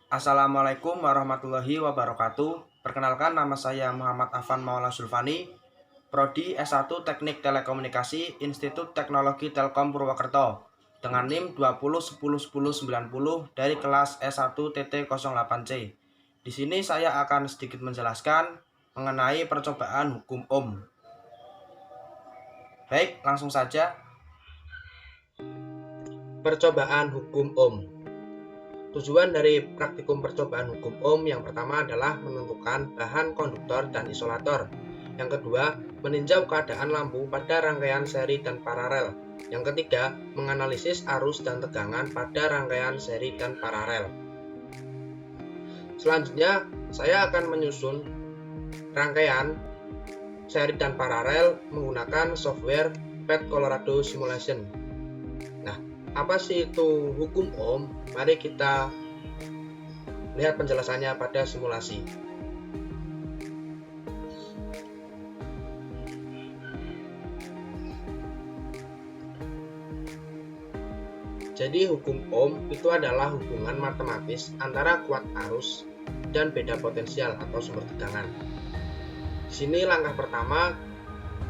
Assalamualaikum warahmatullahi wabarakatuh. Perkenalkan, nama saya Muhammad Afan Maulana Sulfani, Prodi S1 Teknik Telekomunikasi Institut Teknologi Telkom Purwokerto dengan NIM 20101090 dari kelas S1 TT08C. Di sini saya akan sedikit menjelaskan mengenai percobaan hukum Ohm. Baik, langsung saja. Percobaan hukum Ohm. Tujuan dari praktikum percobaan hukum Ohm yang pertama adalah menentukan bahan konduktor dan isolator. Yang kedua, meninjau keadaan lampu pada rangkaian seri dan paralel. Yang ketiga, menganalisis arus dan tegangan pada rangkaian seri dan paralel. Selanjutnya, saya akan menyusun rangkaian seri dan paralel menggunakan software PET Colorado Simulation. Nah, apa sih itu hukum Ohm? Mari kita lihat penjelasannya pada simulasi. Jadi hukum Ohm itu adalah hubungan matematis antara kuat arus dan beda potensial atau sumber tegangan. Di sini langkah pertama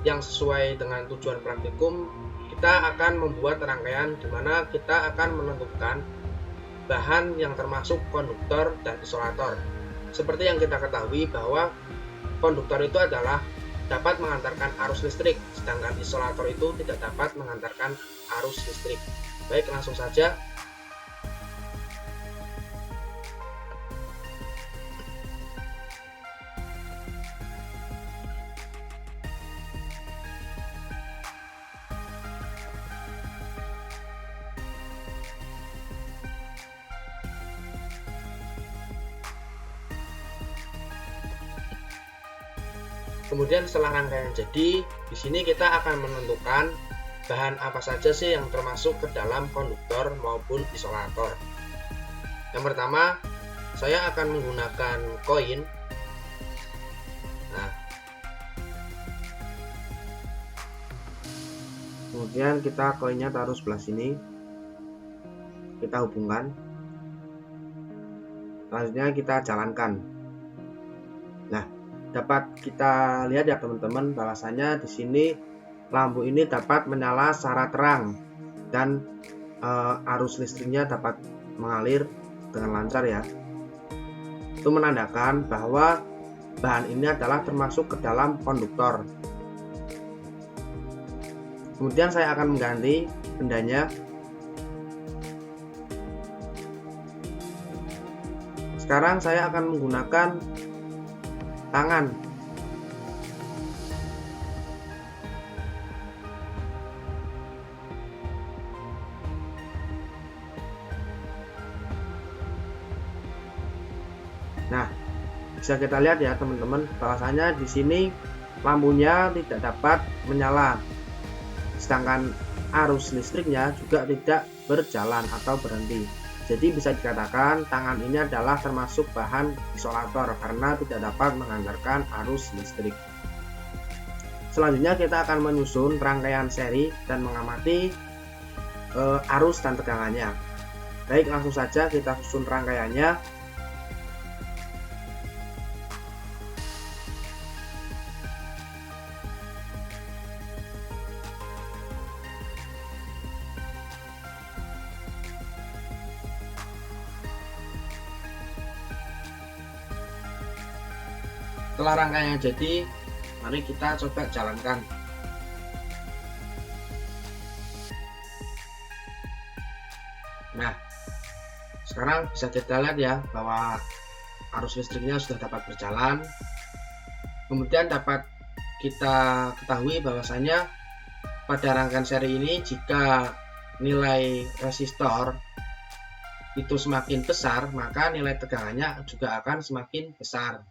yang sesuai dengan tujuan praktikum, kita akan membuat rangkaian di mana kita akan menentukan bahan yang termasuk konduktor dan isolator. Seperti yang kita ketahui bahwa konduktor itu adalah dapat mengantarkan arus listrik, sedangkan isolator itu tidak dapat mengantarkan arus listrik. Baik, langsung saja. Kemudian setelah rangkaian jadi, di sini kita akan menentukan bahan apa saja sih yang termasuk ke dalam konduktor maupun isolator. Yang pertama, saya akan menggunakan koin. Nah, kemudian kita koinnya taruh sebelah sini. Kita hubungkan. Selanjutnya kita jalankan. Nah, dapat kita lihat ya teman-teman, bahwasanya di sini lampu ini dapat menyala secara terang dan arus listriknya dapat mengalir dengan lancar ya. Itu menandakan bahwa bahan ini adalah termasuk ke dalam konduktor. Kemudian saya akan mengganti bendanya. Sekarang saya akan menggunakan tangan. Nah, bisa kita lihat ya teman-teman, bahwasanya di sini lampunya tidak dapat menyala, sedangkan arus listriknya juga tidak berjalan atau berhenti. Jadi bisa dikatakan tangan ini adalah termasuk bahan isolator karena tidak dapat mengantarkan arus listrik. Selanjutnya kita akan menyusun rangkaian seri dan mengamati arus dan tegangannya. Baik, langsung saja kita susun rangkaiannya. Setelah rangkaiannya jadi, mari kita coba jalankan. Nah, sekarang bisa kita lihat ya bahwa arus listriknya sudah dapat berjalan. Kemudian dapat kita ketahui bahwasanya pada rangkaian seri ini jika nilai resistor itu semakin besar, maka nilai tegangannya juga akan semakin besar.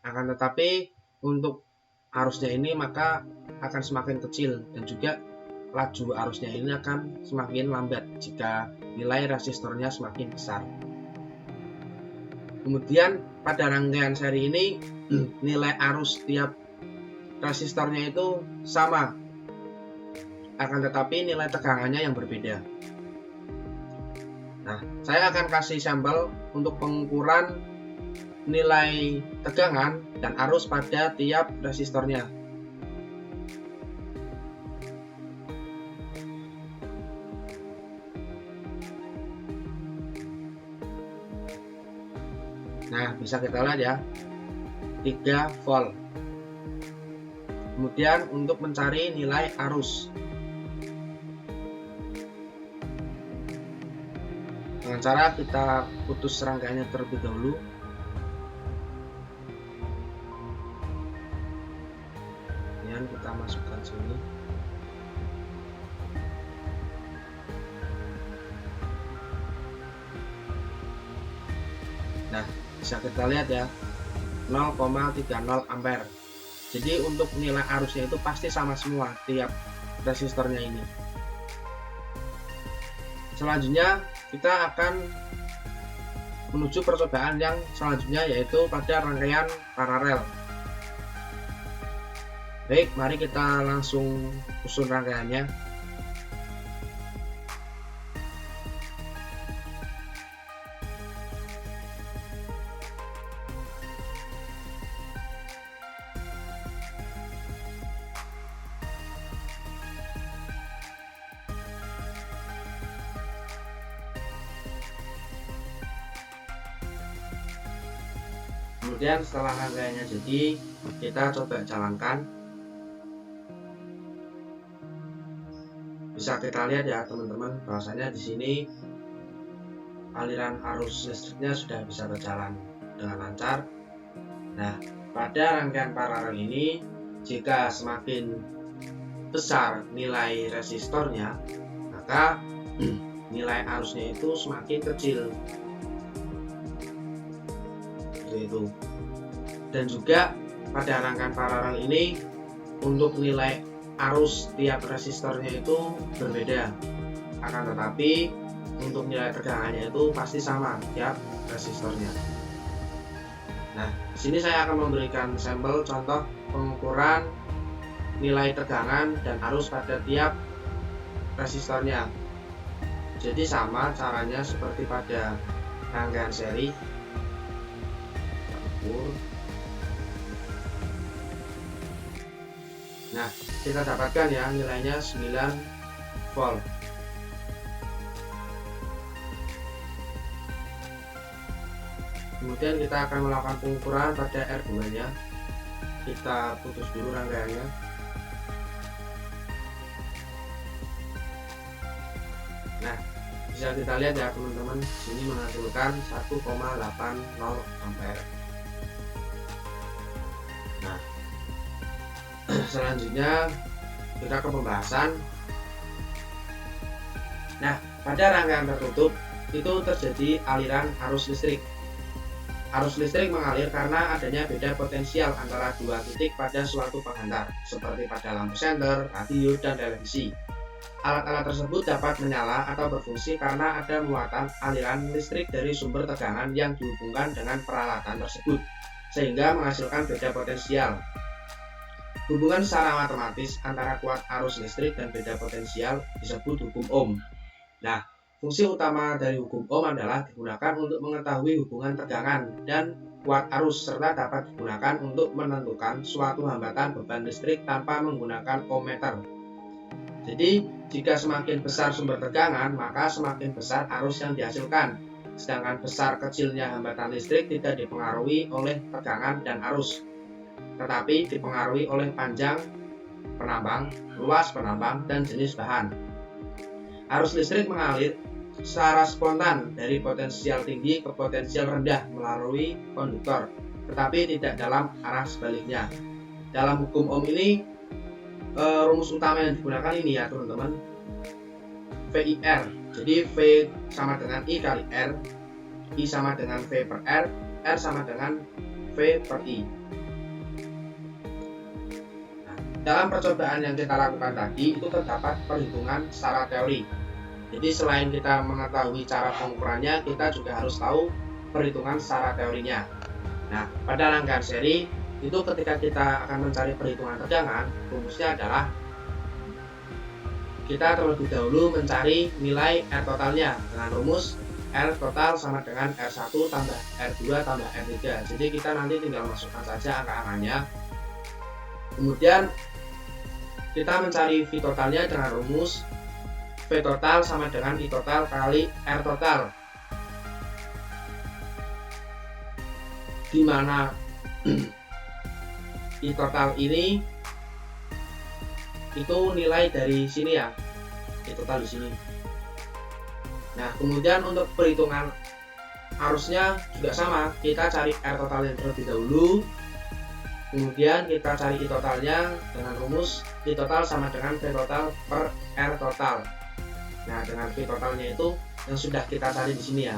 Akan tetapi untuk arusnya ini maka akan semakin kecil, dan juga laju arusnya ini akan semakin lambat jika nilai resistornya semakin besar. Kemudian pada rangkaian seri ini nilai arus tiap resistornya itu sama, akan tetapi nilai tegangannya yang berbeda. Nah, saya akan kasih sampel untuk pengukuran nilai tegangan dan arus pada tiap resistornya. Nah, bisa kita lihat ya, 3 volt. Kemudian untuk mencari nilai arus, dengan cara kita putus serangkaiannya terlebih dahulu. Kemudian kita masukkan sini. Nah, bisa kita lihat ya, 0,30 ampere. Jadi untuk nilai arusnya itu pasti sama semua tiap resistornya ini. Selanjutnya kita akan menuju percobaan yang selanjutnya, yaitu pada rangkaian paralel. Baik, mari kita langsung susun rangkaiannya. Kemudian setelah rangkaiannya jadi, kita coba jalankan. Bisa kita lihat ya teman-teman, bahwasanya di sini aliran arus listriknya sudah bisa berjalan dengan lancar. Nah, pada rangkaian paralel ini, jika semakin besar nilai resistornya, maka nilai arusnya itu semakin kecil. Seperti itu. Dan juga pada rangkaian paralel ini, untuk nilai arus tiap resistornya itu berbeda. Akan tetapi untuk nilai tegangannya itu pasti sama tiap resistornya. Nah, di sini saya akan memberikan sampel contoh pengukuran nilai tegangan dan arus pada tiap resistornya. Jadi sama caranya seperti pada rangkaian seri. Kita ukur. Nah, kita dapatkan ya nilainya 9 volt. Kemudian kita akan melakukan pengukuran pada R2 nya. Kita putus dulu rangkaiannya. Nah, bisa kita lihat ya teman-teman, sini menghasilkan 1,80 ampere. Nah, selanjutnya kita ke pembahasan. Nah, pada rangkaian tertutup itu terjadi aliran arus listrik. Arus listrik mengalir karena adanya beda potensial antara dua titik pada suatu penghantar, seperti pada lampu senter, radio, dan televisi. Alat-alat tersebut dapat menyala atau berfungsi karena ada muatan aliran listrik dari sumber tegangan yang dihubungkan dengan peralatan tersebut, sehingga menghasilkan beda potensial. Hubungan secara matematis antara kuat arus listrik dan beda potensial disebut hukum Ohm. Nah, fungsi utama dari hukum Ohm adalah digunakan untuk mengetahui hubungan tegangan dan kuat arus, serta dapat digunakan untuk menentukan suatu hambatan beban listrik tanpa menggunakan ohmmeter. Jadi, jika semakin besar sumber tegangan, maka semakin besar arus yang dihasilkan. Sedangkan besar kecilnya hambatan listrik tidak dipengaruhi oleh tegangan dan arus, tetapi dipengaruhi oleh panjang penambang, luas penambang, dan jenis bahan. Arus listrik mengalir secara spontan dari potensial tinggi ke potensial rendah melalui konduktor, tetapi tidak dalam arah sebaliknya. Dalam hukum Ohm ini, rumus utama yang digunakan ini ya teman-teman, VIR. Jadi V sama dengan I kali R, I sama dengan V per R sama dengan V per I. Nah, dalam percobaan yang kita lakukan tadi itu terdapat perhitungan secara teori. Jadi selain kita mengetahui cara pengukurannya, kita juga harus tahu perhitungan secara teorinya. Nah, pada rangkaian seri itu ketika kita akan mencari perhitungan tegangan, rumusnya adalah kita terlebih dahulu mencari nilai R totalnya dengan rumus R total sama dengan R1 tambah R2 tambah R3. Jadi kita nanti tinggal masukkan saja angka-angkanya. Kemudian kita mencari V totalnya dengan rumus V total sama dengan I total kali R total, di mana I total ini itu nilai dari sini ya, I total di sini. Nah, kemudian untuk perhitungan arusnya juga sama, kita cari R totalnya terlebih dahulu, kemudian kita cari I totalnya dengan rumus I total sama dengan V total per R total. Nah, dengan V totalnya itu yang sudah kita cari di sini ya.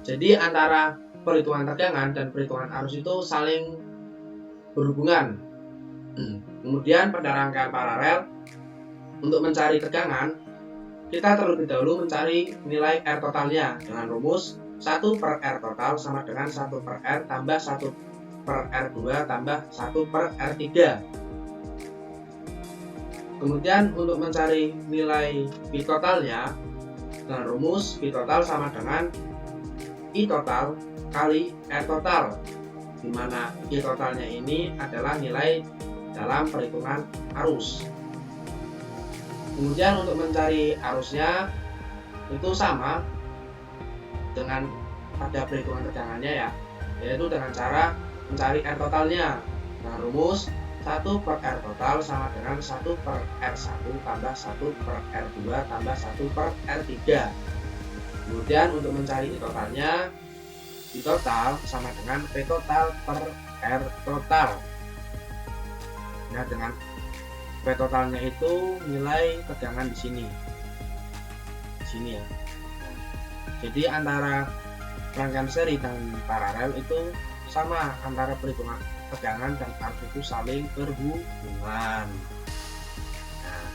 Jadi antara perhitungan tegangan dan perhitungan arus itu saling berhubungan. Kemudian pada rangkaian paralel, untuk mencari tegangan, kita terlebih dahulu mencari nilai R totalnya dengan rumus 1 per R total sama dengan 1 per R tambah 1 per R2 tambah 1 per R3. Kemudian untuk mencari nilai V totalnya dengan rumus V total sama dengan I total kali R total, di mana I totalnya ini adalah nilai dalam perhitungan arus. Kemudian untuk mencari arusnya itu sama dengan pada perhitungan tegangannya ya, yaitu dengan cara mencari R totalnya dengan rumus 1 per R total sama dengan 1 per R1 tambah 1 per R2 tambah 1 per R3. Kemudian untuk mencari I totalnya, I total sama dengan V total per R total. Nah, dengan V totalnya itu nilai tegangan di sini. Di sini ya. Jadi antara rangkaian seri dan paralel itu sama, antara perhitungan tegangan dan arus itu saling berhubungan. Nah,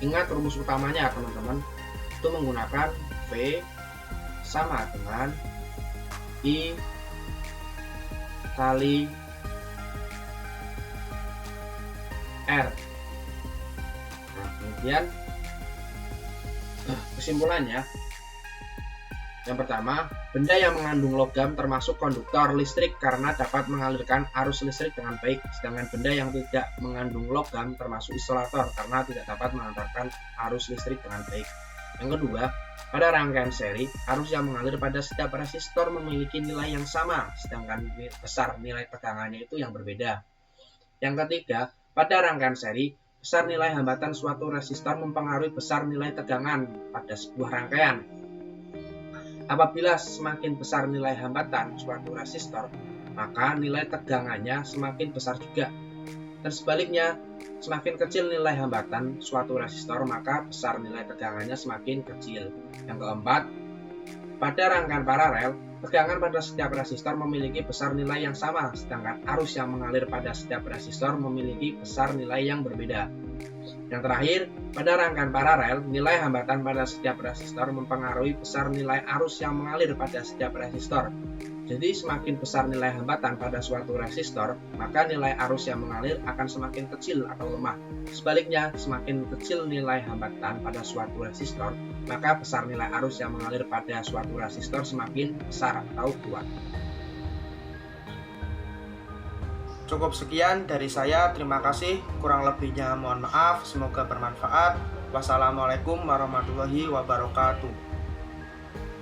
ingat rumus utamanya teman-teman, itu menggunakan V sama dengan I kali R. Nah, kemudian kesimpulannya, yang pertama, benda yang mengandung logam termasuk konduktor listrik karena dapat mengalirkan arus listrik dengan baik, sedangkan benda yang tidak mengandung logam termasuk isolator karena tidak dapat mengantarkan arus listrik dengan baik. Yang kedua, pada rangkaian seri, arus yang mengalir pada setiap resistor memiliki nilai yang sama, sedangkan besar nilai tegangannya itu yang berbeda. Yang ketiga, pada rangkaian seri, besar nilai hambatan suatu resistor mempengaruhi besar nilai tegangan pada sebuah rangkaian. Apabila semakin besar nilai hambatan suatu resistor, maka nilai tegangannya semakin besar juga. Dan sebaliknya, semakin kecil nilai hambatan suatu resistor, maka besar nilai tegangannya semakin kecil. Yang keempat, pada rangkaian paralel, tegangan pada setiap resistor memiliki besar nilai yang sama, sedangkan arus yang mengalir pada setiap resistor memiliki besar nilai yang berbeda. Yang terakhir, pada rangkaian paralel, nilai hambatan pada setiap resistor mempengaruhi besar nilai arus yang mengalir pada setiap resistor. Jadi semakin besar nilai hambatan pada suatu resistor, maka nilai arus yang mengalir akan semakin kecil atau lemah. Sebaliknya, semakin kecil nilai hambatan pada suatu resistor, maka besar nilai arus yang mengalir pada suatu resistor semakin besar atau kuat. Cukup sekian dari saya, terima kasih. Kurang lebihnya mohon maaf, semoga bermanfaat. Wassalamualaikum warahmatullahi wabarakatuh.